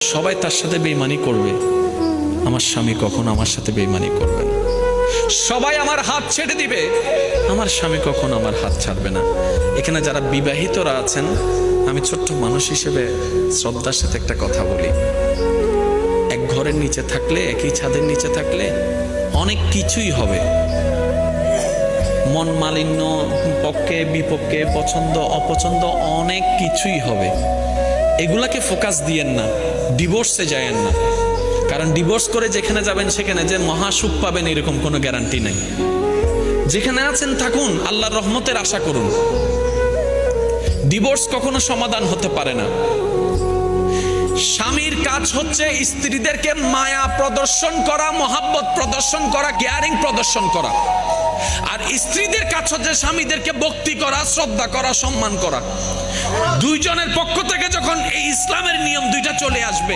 সবাই তার সাথে বেঈমানি করবে, আমার স্বামী কখনো আমার সাথে বেঈমানি করবে না। সবাই আমার হাত ছেড়ে দিবে, আমার স্বামী কখনো আমার হাত ছাড়বে না। এখানে যারা বিবাহিতরা আছেন, আমি ছোট্ট মানুষ হিসেবে শ্রদ্ধার সাথে একটা কথা বলি। এক ঘরের নিচে থাকলে, একই ছাদের নিচে থাকলে অনেক কিছুই হবে। মন মালিন্য, পক্ষে বিপক্ষে, পছন্দ অপছন্দ অনেক কিছুই হবে। এগুলাকে ফোকাস দিয়েন না, ডিভোর্সে যায়েন না। কারণ ডিভোর্স করে যেখানে যাবেন সেখানে যে মহাসুখ পাবেন এরকম কোনো গ্যারান্টি নেই। যেখানে আছেন থাকুন, আল্লাহর রহমতের আশা করুন। ডিভোর্স কখনো সমাধান হতে পারে না। স্বামীর কাজ হচ্ছে স্ত্রীদেরকে মায়া প্রদর্শন করা, মহাব্বত প্রদর্শন করা, কেয়ারিং প্রদর্শন করা। আর স্ত্রীদের কাজ হচ্ছে স্বামীদেরকে ভক্তি করা, শ্রদ্ধা করা, সম্মান করা। দুইজনের পক্ষ থেকে যখন এই ইসলামের নিয়ম দুইটা চলে আসবে,